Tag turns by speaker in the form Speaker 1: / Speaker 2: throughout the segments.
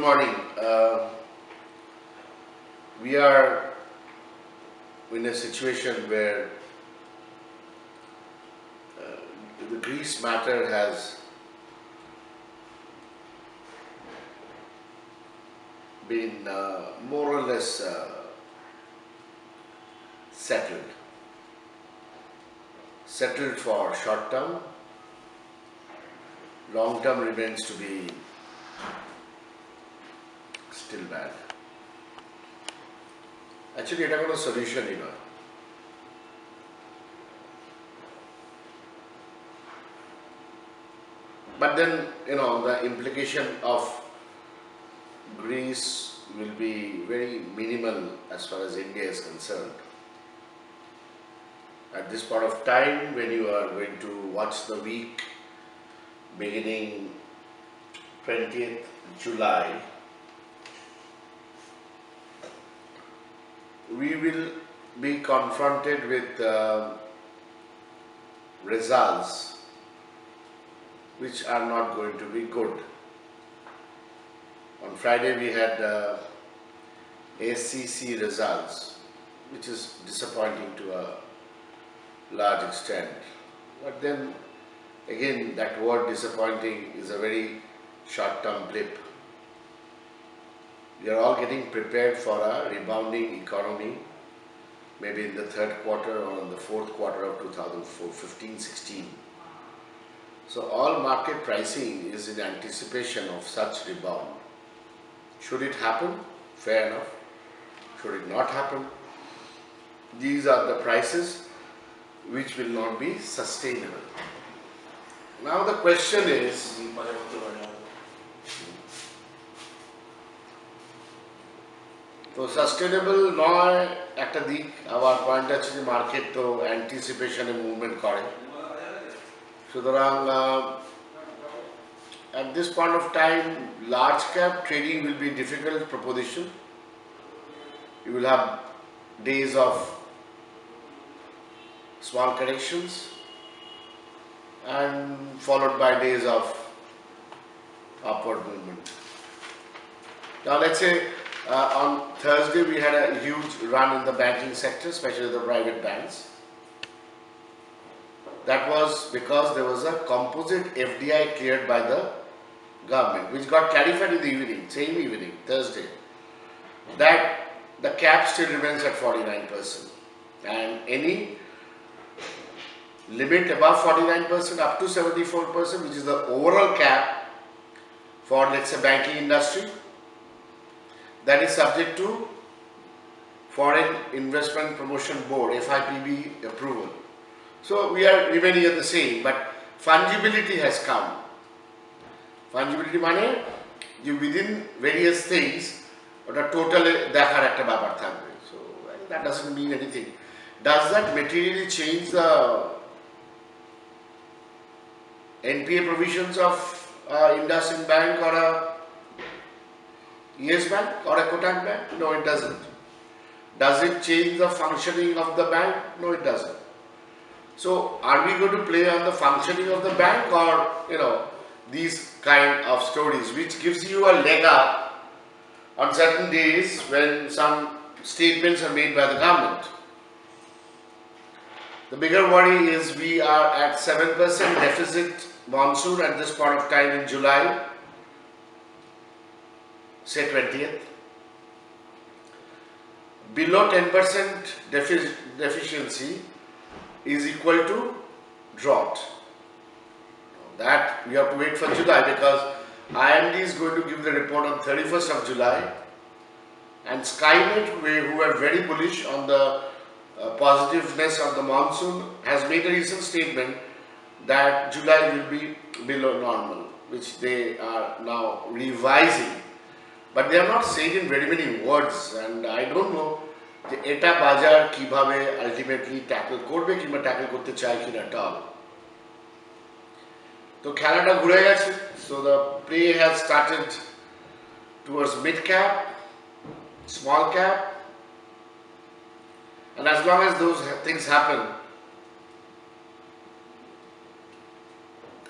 Speaker 1: morning. We are in a situation where the Greece matter has been more or less settled. Settled for short term, long term remains to be still bad. Actually, এটা কোনো solution-ই নয়. But then, the implication of Greece will be very minimal as far as India is concerned. At this point of time, when you are going to watch the week beginning 20th July, we will be confronted with results which are not going to be good. On Friday we had SCC results, which is disappointing to a large extent. But then again, that word disappointing is a very short-term blip. We are all getting prepared for a rebounding economy, maybe in the third quarter or in the fourth quarter of 2015-16. So all market pricing is in anticipation of such rebound. Should it happen? Fair enough. Should it not happen? These are the prices which will not be sustainable. Now the question is, তো sustainable নয় একটা দিক, আবার point আছে যে market তো অ্যান্টিসিপেশনে movement করে, সুতরাং at this point of time large cap trading will be a difficult proposition. You will have days of small corrections and followed by days of upward movement. Now let's say on Thursday we had a huge run in the banking sector, especially the private banks. That was because there was a composite FDI cleared by the government, which got clarified in the evening, same evening, Thursday, that the cap still remains at 49%, and any limit above 49% up to 74%, which is the overall cap for, let's say, banking industry, that is subject to Foreign Investment Promotion Board (FIPB) approval. So we are remaining at the same, but fungibility has come. Fungibility মানে যে within various things ওটা টোটালে দেখার একটা ব্যাপার থাকবে. So that doesn't mean anything. Does that materially change the NPA provisions of IndusInd Bank or a Yes Bank or a Kotak Bank? No, it doesn't. Does it change the functioning of the bank? No, it doesn't. So are we going to play on the functioning of the bank, or these kind of stories which gives you a leg up on certain days when some statements are made by the government? The bigger worry is we are at 7% deficit monsoon at this point of time in July, say 20th. Below 10% deficiency is equal to drought. That we have to wait for July, because IMD is going to give the report on 31st of July, and Skynet, who are very bullish on the positiveness of the monsoon, has made a recent statement that July will be below normal, which they are now revising. But they are not saying in very many words, and I don't know যে এটা বাজার কিভাবে ultimately tackle করবে কিংবা tackle করতে চায় কিনা টাল। তো খেলাটা ঘুরে গেছে. So the play has started towards mid cap, small cap, and as long as those things happen,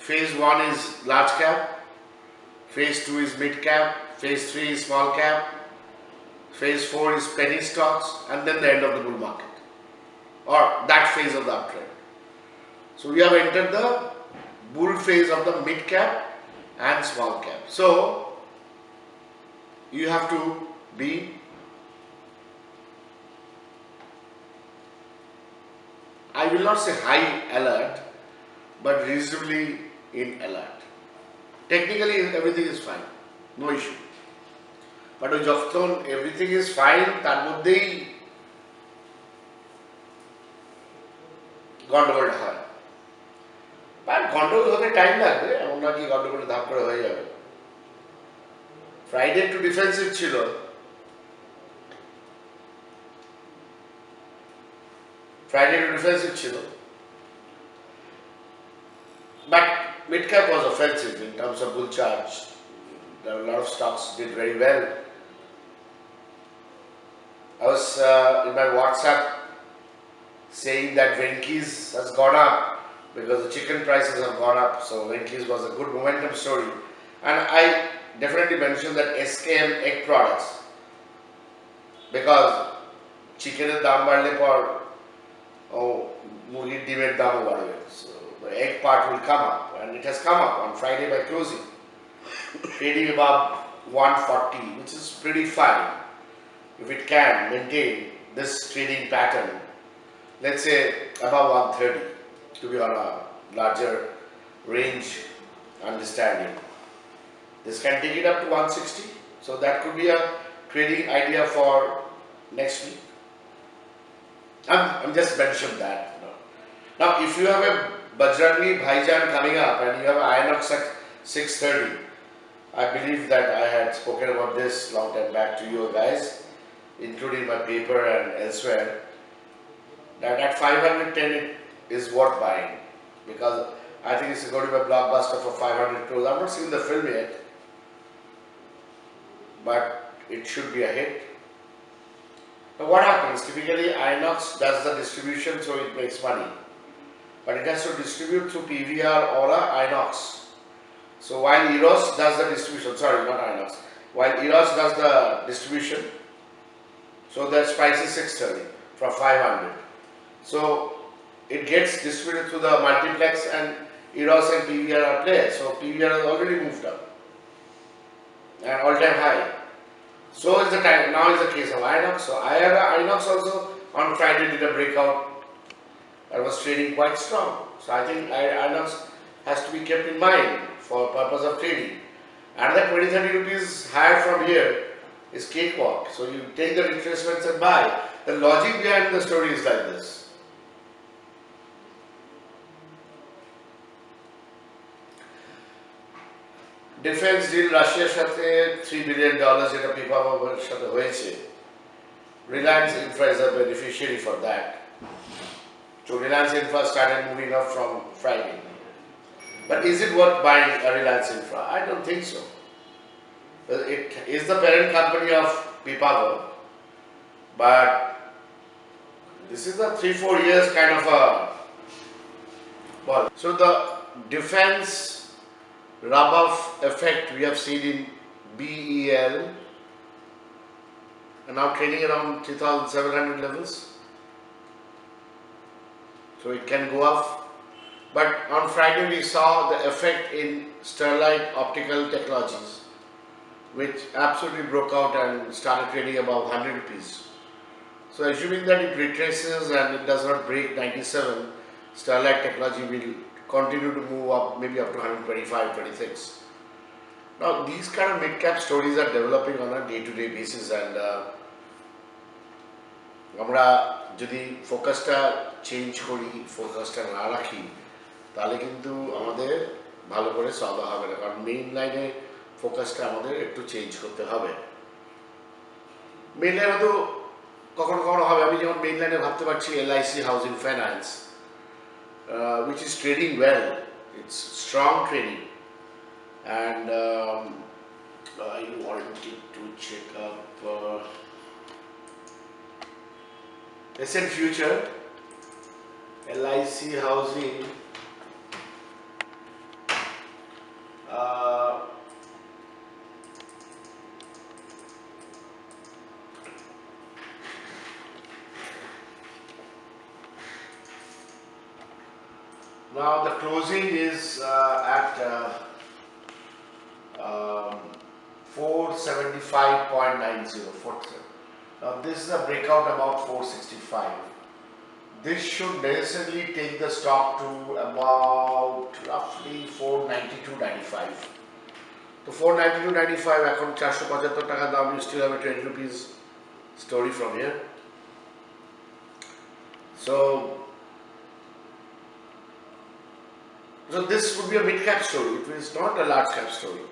Speaker 1: phase 1 is large cap, phase 2 is mid cap, phase 3 is small cap, phase 4 is penny stocks, and then the end of the bull market or that phase of the uptrend. So we have entered the bull phase of the mid cap and small cap. So you have to be I will not say high alert, but reasonably in alert. Technically everything is fine, no issue. But যখন everything is fine তার মধ্যেই গন্ডগোল হয়। But গন্ডগোল হতে time লাগবে, এমন না কি গন্ডগোল ধাপ করে হয়ে যাবে। ফ্রাইডে একটু ডিফেন্সিভ ছিল, but mid cap was offensive in terms of bull charge. There were a lot of stocks did very well. I was in my WhatsApp saying that Venky's has gone up because the chicken prices have gone up. So Venky's was a good momentum story, and I definitely mentioned that SKM egg products, because চিকেনের দাম বাড়লে পর মুরগির ডিমের দামও বাড়বে। So the egg part will come up, and it has come up on Friday by closing, trading above 140, which is pretty fine. If it can maintain this trading pattern, let's say above 130, to be on a larger range understanding. This can take it up to 160, so that could be a trading idea for next week. I'm just mentioned that. Now, if you have a Bajrangi Bhaijan coming up and you have Inox at 630, I believe that I had spoken about this long time back to you guys, including my paper and elsewhere, that at 510 it is worth buying, because I think it's going to be a blockbuster for 500 crores. I'm not seeing the film yet, but it should be a hit. Now what happens? Typically Inox does the distribution, so it makes money, but it has to distribute through PVR or Inox. So while Eros does the distribution, sorry, not Inox, while Eros does the distribution, so the price is 630 from 500. So it gets distributed through the multiplex, and Eros and PVR are players. So PVR has already moved up and all-time high. So is the time. Now is the case of Inox. So Inox also on Friday did a breakout and was trading quite strong. So I think Inox has to be kept in mind for purpose of trading. Another 20-30 rupees higher from here is cakewalk. So you take the retracements and buy. The logic behind the story is like this. Defence deal রাশিয়ার সাথে $3 billion যেটা পিপাভাবের সাথে হয়েছে, Reliance Infra is a beneficiary for that. So Reliance Infra started moving up from Friday. But is it worth buying a Reliance Infra? I don't think so. It is the parent company of Pipava, but this is a 3-4 years kind of a ball. So the defense rub-off effect we have seen in BEL, and now trading around 3,700 levels. So it can go up. But on Friday we saw the effect in Sterlite Optical Technologies, which absolutely broke out and started trading above 100 rupees. So assuming that it retraces and it does not break 97, Sterlite Technology will continue to move up, maybe up to 125, 26. Now these kind of mid-cap stories are developing on a day-to-day basis, and আমরা যদি ফোকাসটা change করি, ফোকাসটা না রাখি, তাহলে কিন্তু আমাদের ভালো করে সলভ হবে না, কারণ মেইন লাইনে ফোকাসটা আমাদের একটু চেঞ্জ করতে হবে। মেইন লাইনে তো কখনো কখনো হবে, আমি যেমন মেইন লাইনে ভাবতে পারছি LIC housing finance, which is trading well, it's strong trading, and I wanted to check up Ascent Future, LIC Housing, Now the closing is at 475.90. Now this is a breakout about 465. This should necessarily take the stock to about roughly 492.95. So 492.95 এখন 475 টাকা দাম, you still have a 20 rupees story from here. So this would be a mid cap story. It is not a large cap story.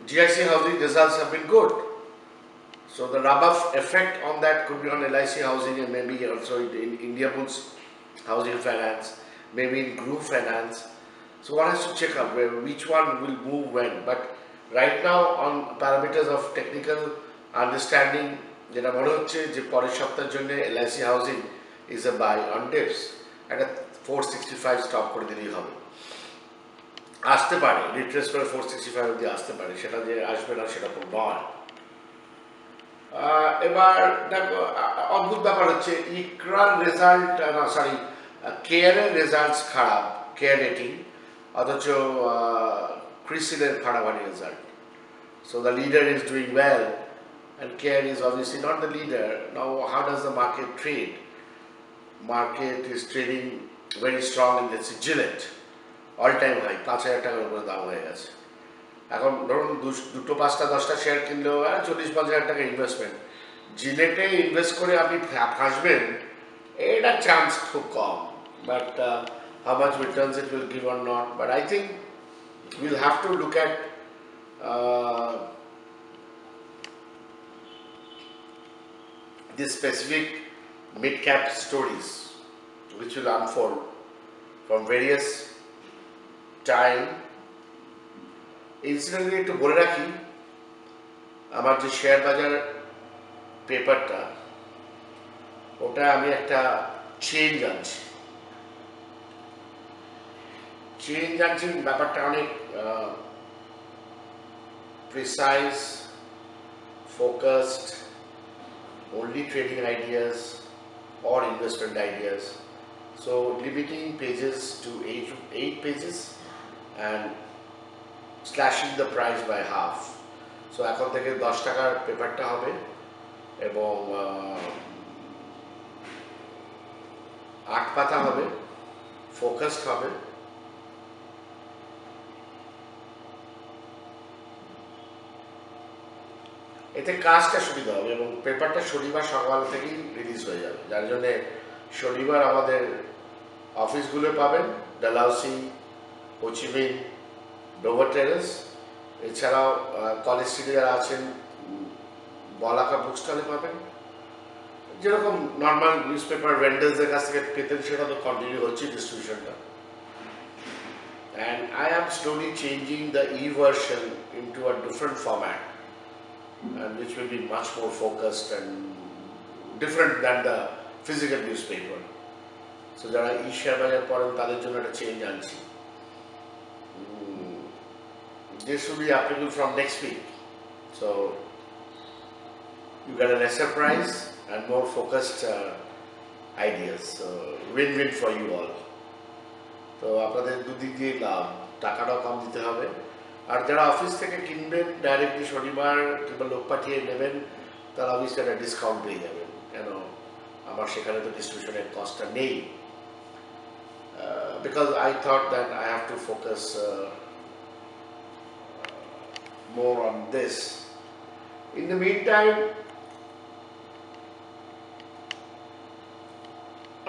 Speaker 1: GIC housing results have been good. So the rub-off effect on that could be on LIC housing and maybe also in Indiabulls housing finance, maybe in group finance. So one has to check out which one will move when. But right now on parameters of technical understanding, যেটা মনে হচ্ছে যে পরের সপ্তাহের জন্য LIC housing is a buy on dips at a 465 stop করে দিলেই হবে। আসতে পারে রিট্রেস করে 465 অবধি আসতে পারে, সেটা যে আসবে না সেটা তো নয়। এবার দেখো অদ্ভুত ব্যাপার হচ্ছে ইকরার রেজাল্ট না সরি কেয়ারের রেজাল্টস খারাপ, কেয়ার রেটিং, অথচ ক্রিসিলের ফাটাফাটি result. So the leader is doing well and care is obviously not the leader. Now how does the market trade? Market is trading very strong in let's say Gillette, all time high 5,000 টাকার উপরে দাম হয়ে গেছে। এখন ধরুন দুটো পাঁচটা 10টা শেয়ার কিনলেও 40-50,000 টাকা ইনভেস্টমেন্ট, জিলেটে ইনভেস্ট করে আপনি ফাঁসবেন এটা চান্স খুব কম, but how much returns it will give or not, but I think we'll have to look at these specific mid-cap stories which will unfold from various time. Incidentally একটু বলে রাখি, আমার যে share বাজার পেপারটা ওটা আমি একটা চেঞ্জ আনছি, ব্যাপারটা অনেক precise, focused, only trading ideas or investment ideas. So limiting pages to 8 pages and slashing the price by half. So এখন থেকে 10 টাকার পেপারটা হবে এবং 8 পাতা হবে, ফোকাসড হবে। এতে কাজটা সুবিধা হবে এবং পেপারটা শনিবার সকাল থেকেই রিলিজ হয়ে যাবে, যার জন্যে শনিবার আমাদের অফিসগুলো পাবেন ডালহাউসি, হোচিমিন, ডোভার টেরেস, এছাড়াও কলেজ স্ট্রিটে যারা আছেন বলাকা বুক স্টলে পাবেন। যেরকম নর্মাল নিউজ পেপার ভেন্ডার্সদের কাছ থেকে পেতেন সেটা তো কন্টিনিউ হচ্ছে ডিস্ট্রিবিউশনটা। And I am slowly changing the e-version into a different format, and which will be much more focused and different than the physical newspaper. So যারা শেয়ার বাজার পড়েন তাদের জন্য একটা চেঞ্জ আনছি। This will be applicable from next week. So you get a lesser price and more focused ideas. So win-win for you all. তো আপনাদের দুদিক দিয়ে লাভ, টাকাটাও কম দিতে হবে, আর যারা অফিস থেকে কিনবেন ডাইরেক্টলি শনিবার কিংবা লোক পাঠিয়ে নেবেন তারা অবশ্যই একটা ডিসকাউন্ট পেয়ে যাবেন, কেন আমার সেখানে তো ডিস্ট্রিবিউশনের কস্টটা নেই। Because I thought that I have to focus more on this. In the meantime,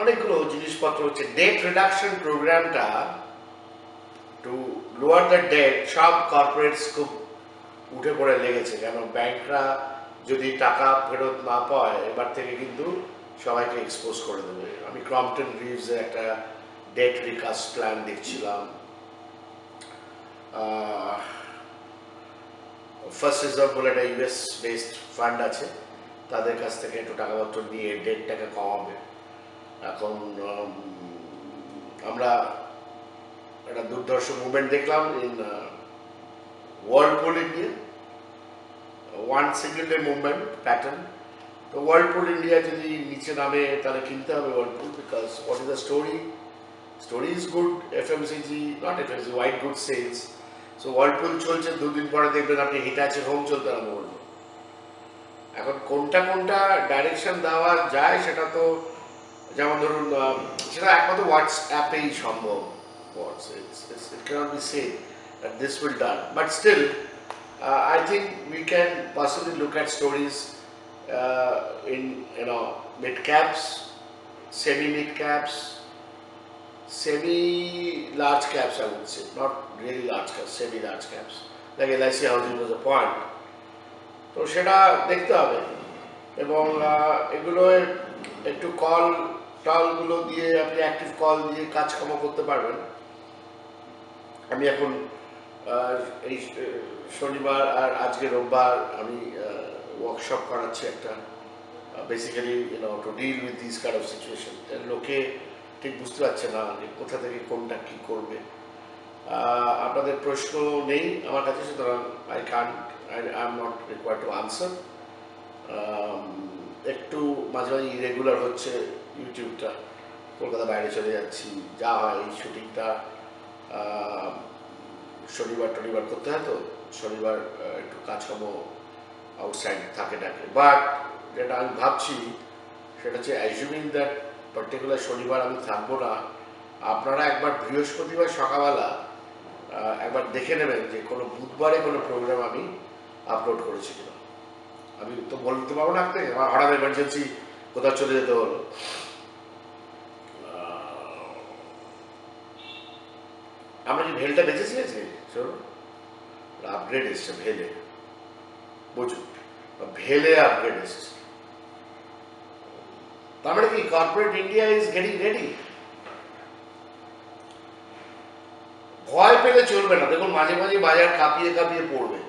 Speaker 1: অনেকগুলো জিনিসপত্র হচ্ছে ডেট রিডাকশন প্রোগ্রামটা টু লোয়ার দ্য ডেট, সব কর্পোরেটস খুব উঠে পড়ে লেগেছে, কেন ব্যাংকরা যদি টাকা ফেরত না পায় এবার থেকে কিন্তু সবাইকে এক্সপোজ করে দেবে। আমি ক্রম্পটন গ্রিভসের একটা ডেট রিকাস্ট প্ল্যান দেখছিলাম, ফার্স্ট রিজার্ভ বলে একটা ইউএস বেসড ফান্ড আছে, তাদের কাছ থেকে একটু টাকাপত্র নিয়ে ডেটটাকে কমাবে। এখন আমরা একটা দুর্ধর্ষ মুভমেন্ট দেখলাম in Whirlpool India, one single day movement pattern, তো ওয়ার্লপুল ইন্ডিয়া যদি নিচে নামে তাহলে কিনতে হবে Whirlpool, because what is the story? Story is good, FMCG, not FMCG, white good sales. So Whirlpool চলছে, দুদিন পরে দেখবেন আপনি হিটাচি হোম চলতে আরম্ভ করবে। এখন কোনটা কোনটা ডাইরেকশন দেওয়া যায় সেটা তো, যেমন ধরুন সেটা একমাত্র হোয়াটসঅ্যাপেই সম্ভব। It cannot be said that this will done, but still I think we can possibly look at stories in mid caps, semi mid caps, semi large caps, I would say, not really large caps, semi large caps, like LIC housing was a point. তো সেটা দেখতে হবে, এবং এগুলো একটু call টলগুলো দিয়ে আপনি active call দিয়ে কাজকর্ম করতে পারবেন। আমি এখন এই শনিবার আর আজকে রোববার আমি ওয়ার্কশপ করাচ্ছি একটা, basically to deal with this kind of situation. লোকে ঠিক বুঝতে পারছে না যে কোথা থেকে কোনটা কী করবে। আপনাদের প্রশ্ন নেই আমার কাছে, সুতরাং I am not required to answer. একটু মাঝে মাঝে ইরেগুলার হচ্ছে ইউটিউবটা, কলকাতা বাইরে চলে যাচ্ছি, যা হয় এই শুটিংটা শনিবার টনিবার করতে হয়, তো শনিবার একটু কাজকর্ম আউটসাইড থাকে ডাকে। বাট যেটা আমি ভাবছি সেটা হচ্ছে অ্যাজিউমিং দ্যাট পার্টিকুলার শনিবার আমি থাকবো না, আপনারা একবার বৃহস্পতিবার সকালবেলা একবার দেখে নেবেন যে কোনো বুধবারে কোনো প্রোগ্রাম আমি আপলোড করেছি কিনা। আমি তো বলতে পারবো না আপনাকে, আমার হঠাৎ এমার্জেন্সি কোথাও চলে যেতে হলো। আমরা কি ভেলটা বেঁচেছি আজকে? চলো, আপগ্রেড এসছে ভেলে, বুঝুন, ভেলে আপগ্রেড এসছে। তার মানে কি corporate India is getting ready. ভয় পেলে চলবে না। দেখুন মাঝে মাঝে বাজার কাঁপিয়ে কাঁপিয়ে পড়বে,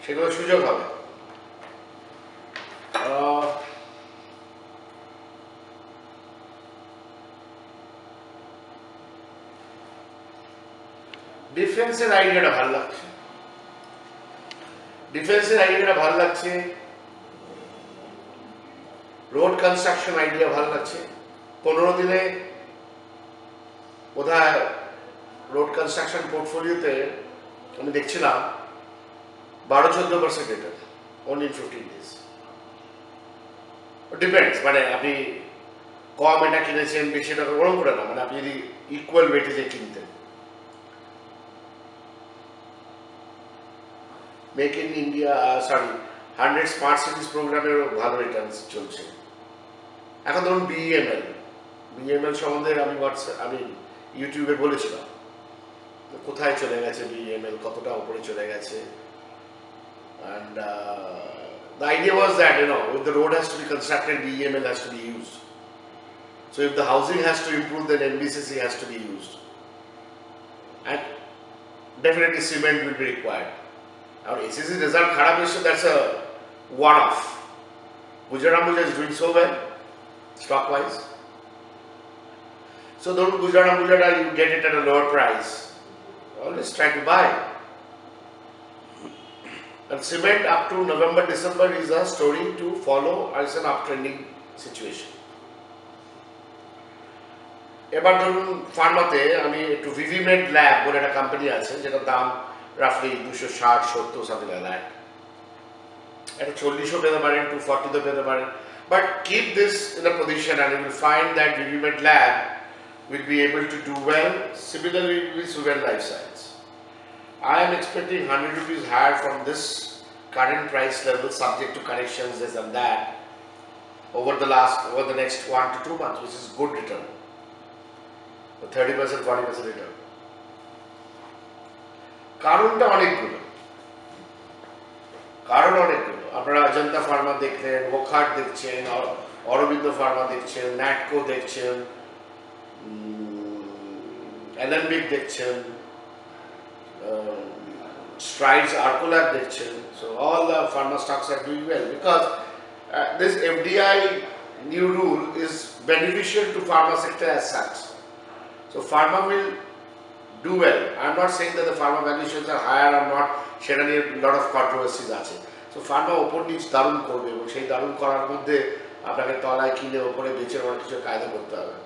Speaker 1: সেগুলো সুযোগ হবে। ডিফেন্সের আইডিয়াটা ভালো লাগছে, ডিফেন্সের আইডিয়াটা ভালো লাগছে, রোড কনস্ট্রাকশন আইডিয়া ভালো লাগছে। 15 দিনে বোধহয় রোড কনস্ট্রাকশন পোর্টফোলিওতে আমি দেখছিলাম 12-14% return only in 15 days. Depends, মানে আপনি কম এটা কিনেছেন বেশি টাকা ওরকম করে না, মানে আপনি যদি ইকুয়াল ওয়েটেজে কিনতেন। Make in India, sorry 100 smart cities প্রোগ্রামেরও ভালো রিটার্ন চলছে। এখন ধরুন বিএমএল সম্বন্ধে আমি ইউটিউবে বলেছিলাম কোথায় চলে গেছে বিএমএল, কতটা উপরে চলে গেছে। And the idea was that if the road has to be constructed, BEML has to be used. So if the housing has to improve, then NBCC has to be used, and definitely cement will be required. Now ACC result kharab is, so that's a one-off. Gujarat Ambuja is doing so well stock-wise. So don't Gujarat Ambuja, you get it at a lower price. Always try to buy. And cement up to November, December is a story to follow as an uptrending situation. এবার ধরুন ফার্মাতে আমি একটু ভিভিমেড lab বলে একটা company আছে, যেটা দাম রাফলি 260-70 something like that. এটা 40ও পেতে পারেন, 240 পেতে পারেন, but keep this in a position and you will find that Vivimed lab will be able to do well. Similarly with Suven Life Science, I am expecting 100 rupees higher from this current price level, subject to corrections, this and that, over the next 1 to 2 months, which is good return, 30%, 40% return. কারণটা অনেকগুলো, আপনারা Ajanta Pharma দেখলেন, ওখাট দেখছেন, Aurobindo Pharma দেখছেন, ন্যাটকো দেখছেন, অ্যালেম্বিক দেখছেন, Strides, Arcolab Diction. So all the pharma stocks are doing well because this FDI new rule is beneficial to pharma sector as such. So pharma will do well. I am not saying that the pharma valuations are higher or not. There are a lot of controversies. So so Pharma ওপর নিচ দারুণ করবে এবং সেই দারুণ করার মধ্যে আপনাকে তলায় কিনে ওপরে বেচে অনেক কিছু কায়দা করতে হবে।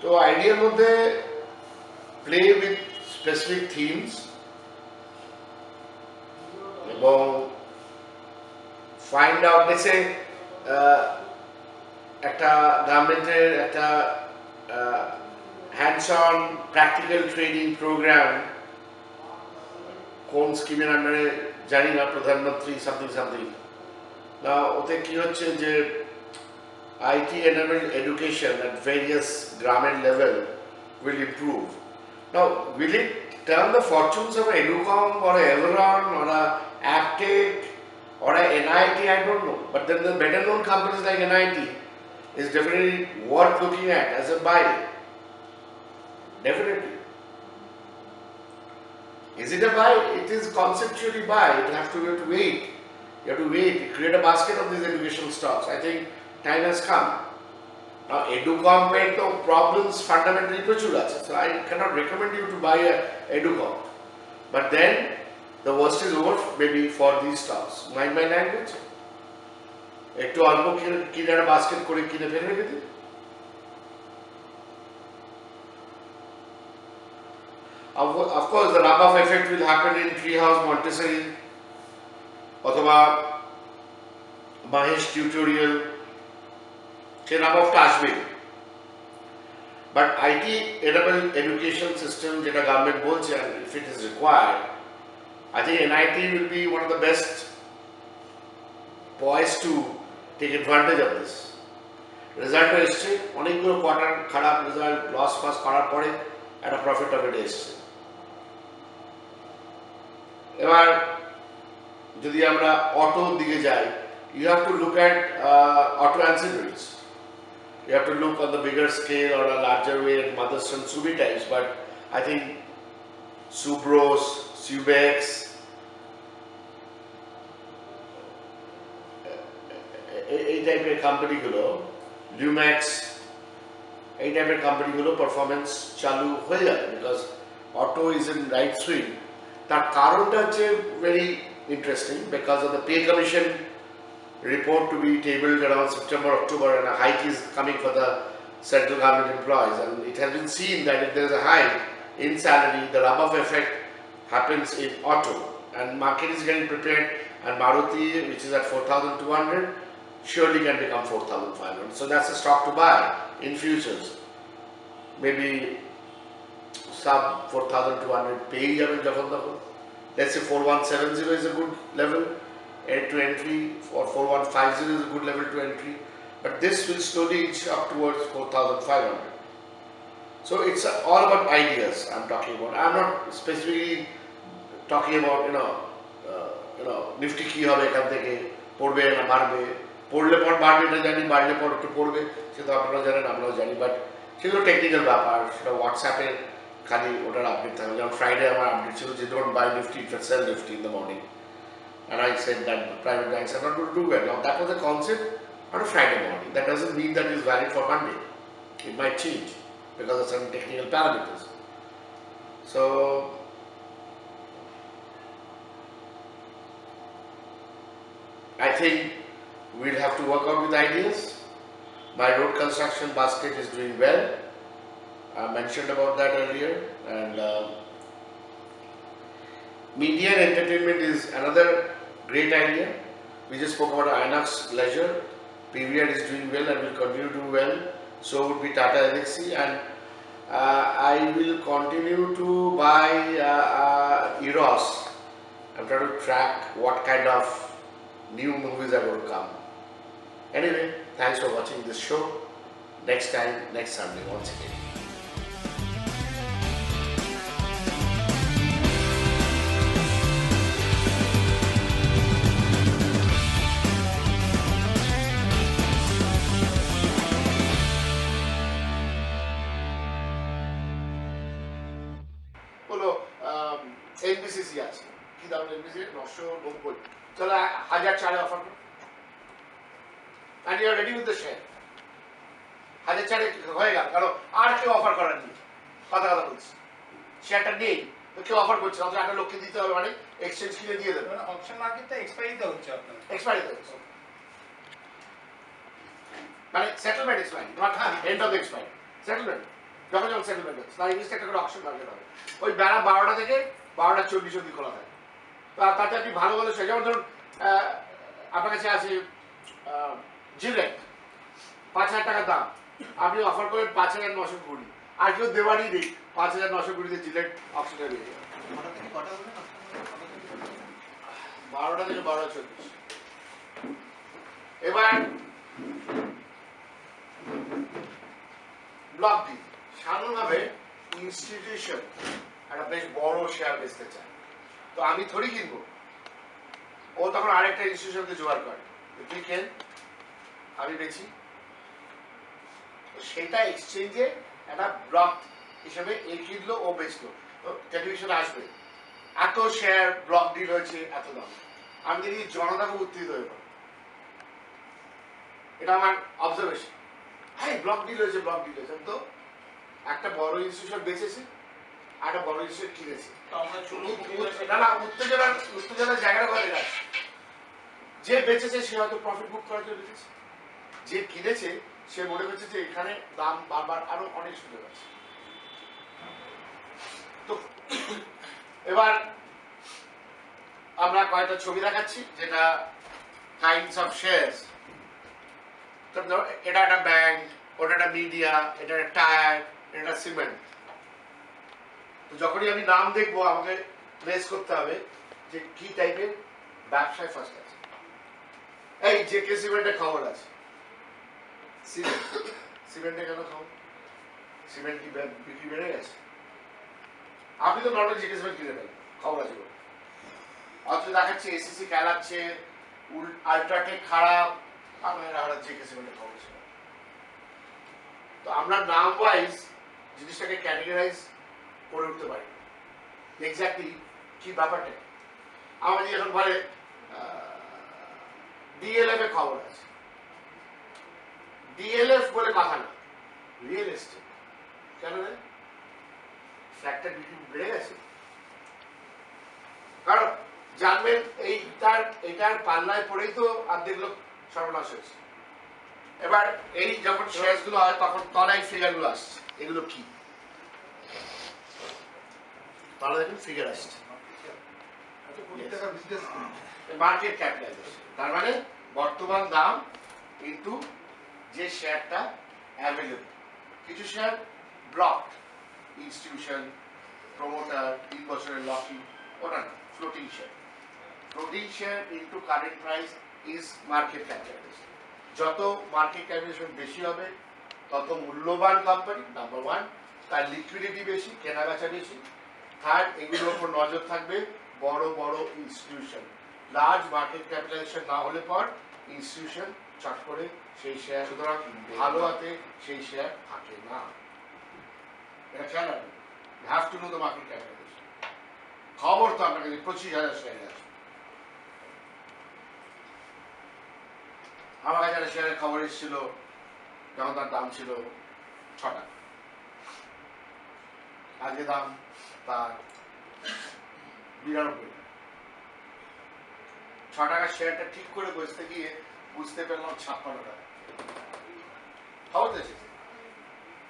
Speaker 1: তো আইডিয়ার মধ্যে প্লে উইথ স্পেসিফিক থিমস এবং ফাইন্ড আউট এসে একটা গভর্নমেন্টের একটা hands on practical training program কোন স্কিমের আন্ডারে জানি না, প্রধানমন্ত্রী সামথিং সামথিং না, ওতে কি হচ্ছে যে IT enabled education at various grammar level will improve. Now, will it turn the fortunes of Educom or a Everon or a Aptech or a NIT? I don't know. But then the better known companies like NIT is definitely worth looking at as a buy. Definitely. Is it a buy? It is conceptually buy. You have to wait. You have to wait. Create a basket of these educational stocks. I think time has come. Now, Educom made no problems fundamentally প্রচুর আছে. So I cannot recommend you to buy a Educom. But then the worst is over maybe for these stocks. Mind my language. একটু অল্প কিনে একটা basket করে কিনে ফেলে রেখে দিন। Of course, the rub-off effect will happen in Treehouse Montessori অথবা Mahesh tutorial. সে rub-offটা আসবে। But IT enabled education system যেটা গভর্নমেন্ট বলছে, and if it is required, I think NIT will be one of the best poised to take advantage of this. Result এসছে, অনেকগুলো quarter খারাপ result, loss pass করার পরে একটা profit এসছে। এবার যদি আমরা অটোর দিকে যাই, you have to look at auto ancillaries. You have to look on the bigger scale or a larger way at Motherson Subi types, but I think Subros, Subex, এই টাইপের কোম্পানিগুলো, Lumax, এই টাইপের কোম্পানিগুলো পারফরমেন্স চালু হয়ে যাবে, because auto is in right swing. তার কারণটা হচ্ছে very interesting, because of the pay commission report to be tabled around September, October, and a hike is coming for the central government employees, and it has been seen that if there is a hike in salary, the rub-off effect happens in auto, and market is getting prepared, and Maruti, which is at 4,200, surely can become 4,500. So that's a stock to buy in futures. Maybe sub 4,200 pay যাবেন যখন তখন। Let's say 4170 is a good level to entry, or 4150 is a good level to entry, but this will slowly inch up towards 4,500. So it's all about ideas I'm talking about. I'm not specifically talking about Nifty কি হবে এখান থেকে, পড়বে না বাড়বে, পড়লে পর বাড়বে এটা জানি, বাড়লে পর একটু পড়বে সেটা আপনারা জানেন, আমরাও জানি, বাট সেগুলো টেকনিক্যাল ব্যাপার, সেটা হোয়াটসঅ্যাপে খালি ওটার আপডেট থাকবে। যেমন ফ্রাইডে আমার আপডেট ছিল যে don't buy Nifty, sell Nifty in the morning. And I said that private banks are not going to do well. Now that was a concept on a Friday morning. That doesn't mean that it is valid for Monday. It might change because of some technical parameters. So I think we'll have to work out with ideas. My road construction basket is doing well. I mentioned about that earlier, and media and entertainment is another great idea. We just spoke about Inox Leisure. PVR is doing well and will continue to do well. So would be Tata Elxsi, and I will continue to buy Eros. I'm trying to track what kind of new movies are going to come. Anyway, thanks for watching this show. Next time, next Sunday, once again. NBCC আছে, কি দাম NBCC 990, চলো 1000 offer, and you are ready with the share. 1004 হয়ে গেল, কারণ আর কেউ offer করার নেই, কথা কথা বলছি, শেয়ারটা নেই তো কেউ অফার করছে না, একটা লোককে দিতে হবে, মানে এক্সচেঞ্জ কিনে দিয়ে দেবে।
Speaker 2: অপশন মার্কেটটা এক্সপায়ারিতে হচ্ছে আপনার,
Speaker 1: এক্সপায়ারিতে হচ্ছে, মানে settlement expiry, not end of expiry, settlement যখন যখন সেটেলমেন্ট হচ্ছে তার ইংলিশে একটা করে অপশন মার্কেট হবে, ওই বেলা 12টা থেকে 12টা 40 অবধি খোলা থাকে। তাতে আপনি ভালো ভালো শেয়ার, যেমন ধরুন আপনার কাছে আছে জিলেট 5,000 টাকার দাম, আপনি অফার করেন 5,920, আর কেউ দেওয়ারই নেই, 5,920 জিলেট অপশনে দিয়ে যাবে। 12টা থেকে 12:40। এবার ব্লক ডিল, সাধারণভাবে ইনস্টিটিউশন একটা বেশ বড় শেয়ার বেচতে চায়, তো আমি থোড়ি কিনবো, ও তখন আরেকটা ইনস্টিটিউশনকে জোগাড় করে, তুই কেন আমি বেচি, সেটা এক্সচেঞ্জে একটা ব্লক হিসেবে এ কিনলো ও বেচলো, তো টেলিভিশনে আসবে এত শেয়ার ব্লক ডিল হয়েছে এত দাম, আমি দেখি জনতা খুব উত্তেজিত হয়ে পড়ে, এটা আমার অবজারভেশন, হ্যাঁ ব্লক ডিল হয়েছে, ব্লক ডিল হয়েছে, তো একটা বড় ইনস্টিটিউশন বেচেছে আর একটা বড় ইনস্টিটিউশন কিনেছে, না না উত্তেজনার জায়গাটা কোথায় যাচ্ছে, যে বেচেছে সে হয়তো প্রফিট বুক করার জন্য বেচেছে, যে কিনেছে সে মনে করছে যে এখানে দাম বারবার আরো অনেক সুযোগ আছে। তো এবার আমরা কয়েকটা ছবি দেখাচ্ছি যেটা কাইন্ডস অফ শেয়ারস, এটা একটা ব্যাংক, ওটা একটা মিডিয়া, এটা একটা টায়ার, এটা সিমেন্ট, তো যখনই আমি নাম দেখবো আমাকে প্লেস করতে হবে যে কি টাইপের ব্যবসায় ফার্স্ট আছে। এই যে কে সিমেন্টের খবর আছে, সিমেন্টে কেন খবর, সিমেন্ট কি বিক্রি বেড়ে গেছে, আপনি তো নর্মাল জিকে সিমেন্ট কিনে ফেলেন, খবর আছে বলে, অথচ দেখাচ্ছে এসিসি খেলাচ্ছে, আল্ট্রাটেক খারাপ, আমরা জিকে সিমেন্টের খবর ছিল। তো আমরা নাম ওয়াইজ জিনিসটাকে ক্যাটেগরাইজ করে উঠতে পারি, এক্স্যাক্টলি কি ব্যাপারটা, আমাদের এখন বলে ডিএলএফ এ খবর আছে, ডিএলএফ বলে কথা না, রিয়েল এস্টেট, কেন রে ফ্ল্যাটটা বিক্রি বেড়ে গেছে, কারণ জানবেন এইটার পাল্লায় পড়েই তো অর্ধেক লোক সর্বনাশ হয়েছে। এবার এই যখন শেয়ার গুলো হয় তখন তলায় ফিগার গুলো আসছে, এগুলো কি তাহলে দেখুন ফিগার আসছে, মার্কেট ক্যাপিটালাইজেশন, তার মানে বর্তমান দাম কিন্তু যে শেয়ারটা অ্যাভেলেবল, কিছু শেয়ার ব্লক, ইনস্টিটিউশন, প্রমোটার, 3 বছরের লকি, ওটা না, floating share, floating share into current price is market capitalization, যত মার্কেট ক্যাপিটালাইজেশন বেশি হবে তত মূল্যবান কোম্পানি, নাম্বার 1, তার লিকুইডিটি বেশি, কেনাবেচা বেশি, থার্ড এগুলোর উপর নজর থাকবে বড় বড় ইনস্টিটিউশন, লার্জ মার্কেট ক্যাপিটালাইজেশন না হলে পর ইনস্টিটিউশন চট করে সেই শেয়ার, সুতরাং ভালো হাতে সেই শেয়ার থাকে না, এটা খেয়াল রাখবেন, have to know the market capitalization. খবর তো আপনার কাছে 25,000 শেয়ার আছে, আমার কাছে একটা শেয়ারের খবর এসেছিল যখন তার দাম ছিল 6 টাকা, আজকে দাম তার 92 টাকা, 6 টাকার শেয়ারটা ঠিক করে বসতে গিয়ে বুঝতে পারলাম 56 টাকা, খবর তো এসেছে,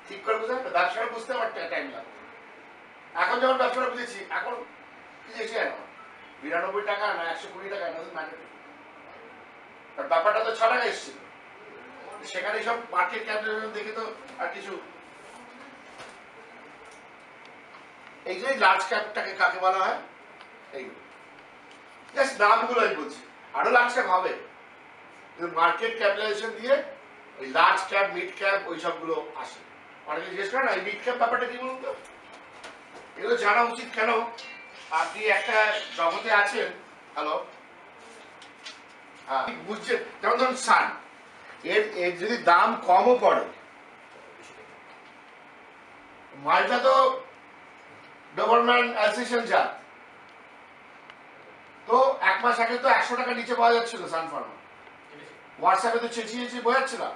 Speaker 1: ঠিক করে বুঝতে পারবে, ব্যবসাটা বুঝতে আমার টাইম লাগবে, এখন যখন ব্যবসাটা বুঝেছি এখন কি যে শেয়ার 92 টাকা না 120 টাকা, ব্যাপারটা তো 6 টাকা এসেছিল, সেখানে সব মার্কেট ক্যাপিটালাইজেশন দেখে তো আর কিছু, এই যে লার্জ ক্যাপটাকে কাকে বলা হয়, এইগুলো জাস্ট নামগুলো আমি বলছি, আরো লার্জ ক্যাপ হবে, কিন্তু মার্কেট ক্যাপিটালাইজেশন দিয়ে ওই লার্জ ক্যাপ, মিড ক্যাপ ওই সবগুলো আসে। অনেকে জিজ্ঞেস করেন এই মিড ক্যাপ ব্যাপারটা কি বলুন তো, এগুলো জানা উচিত, কেন আপনি একটা জগতে আছেন, হ্যালো হ্যাঁ বুঝছেন, যেমন ধরুন সান, এর যদি দাম কমও পড়ে, মালটা তো গভর্নমেন্ট অ্যাসোসিয়েশন যা, তো 1 মাস আগে তো 100 টাকা নিচে পাওয়া যাচ্ছিল সান ফার্মা, হোয়াটসঅ্যাপে তো চেঁচিয়ে বোঝাচ্ছে না,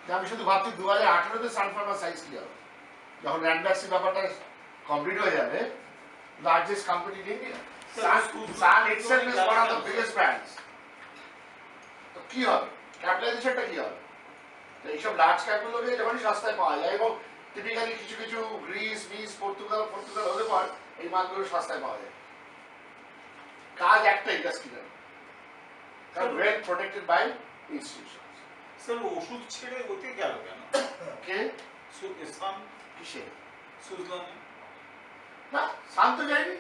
Speaker 1: যে আমি শুধু ভাবছি 2018-তে সান ফার্মার সাইজ কি হবে, যখন র্যান্ডম্যাক্সের ব্যাপারটা কমপ্লিট হয়ে যাবে, largest company in India, Sun itself is one of the biggest brands. তো কি হবে, ক্যাপিটালাইজেশনটা কি হবে? তো এইসব লার্জ ক্যাপগুলোকে যখনই সস্তায় পাওয়া যায়, এবং টিপিক্যালি কিছু কিছু গ্রিস পর্তুগাল হতে পর এই মালগুলো সস্তায় পাওয়া যায়। কাজ একটা ইন্ডাস্ট্রিয়াল, কারণ well protected by institutions.
Speaker 3: Sir ওষুধ ছেড়ে ওতে গেল কেন?
Speaker 1: কে
Speaker 3: সান
Speaker 1: কিসে?
Speaker 3: সুজলানে?
Speaker 1: না, সান তো যায়নি।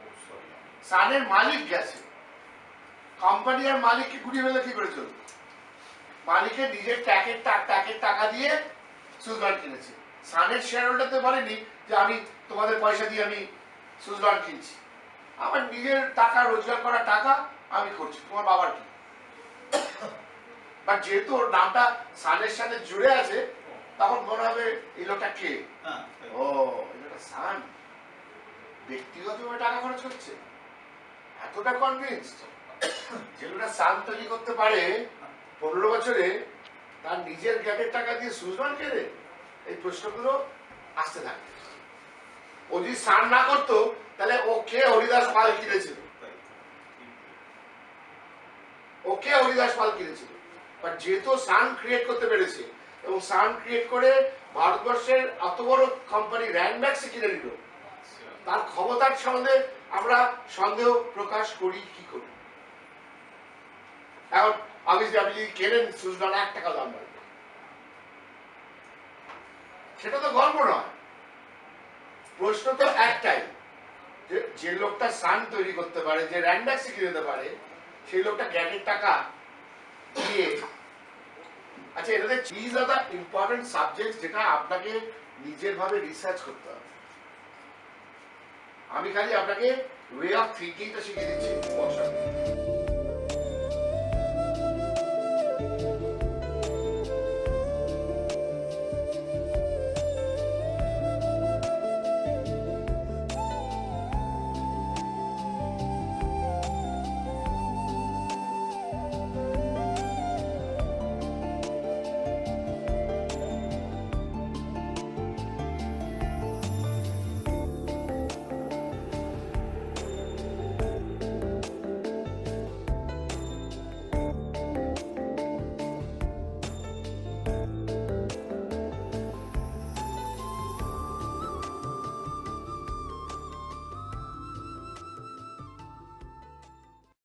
Speaker 3: ও সরি,
Speaker 1: সানের মালিক গেছে, কোম্পানি আর মালিককে ঘুরিয়ে ফেলে কি করে চলবে? মালিকের নিজের ট্যাকের টাকা দিয়ে সুজলান কিনেছে। সানের শেয়ার হোল্ডার তো বলেনি যে আমি তোমাদের পয়সা দিয়ে আমি সুজলান কিনছি, আমার নিজের টাকা, রোজগার করা টাকা আমি করছি, তোমার বাবার কি? বাট যেহেতু ওর নামটা সানের সাথে জুড়ে আছে, তখন মনে হবে এই লোকটা কে? ও, এই লোকটা সান ব্যক্তিগতভাবে টাকা খরচ করছে, এতটা কনভিন্সড যে লোকটা সান তৈরি করতে পারে 15 বছরে, তার নিজের গ্যাপের টাকা দিয়ে সুজলান কেনে? এই প্রশ্নগুলো আসতে থাকে। ও যদি সান না করতো তাহলে ও কে হরিদাস পাল কিনেছিল? ওকে হরিদাস পাল কিনেছিল। বাট যেহেতু সান ক্রিয়েট করতে পেরেছে, এবং সান ক্রিয়েট করে ভারতবর্ষের এত বড় কোম্পানি র্যান্ডম্যাক্স কিনে নিল, তার ক্ষমতার সম্বন্ধে আমরা সন্দেহ প্রকাশ করি কি করি? এখন আপনি যদি কেনেন সুজলান 1 টাকা দাম বাড়বে, সেটা তো গল্প নয়। প্রশ্ন তো একটাই, যে লোকটা সান তৈরি করতে পারে, যে র্যান্ডম্যাক্স কিনে নিতে পারে, সেই লোকটা গ্যাটের টাকা দিয়ে, আচ্ছা এটাতে cheese are the important subject যেটা আপনাকে নিজের ভাবে রিসার্চ করতে হবে। আমি খালি আপনাকে ওয়ে অফ থিঙ্কিংটা শিখিয়ে দিচ্ছি।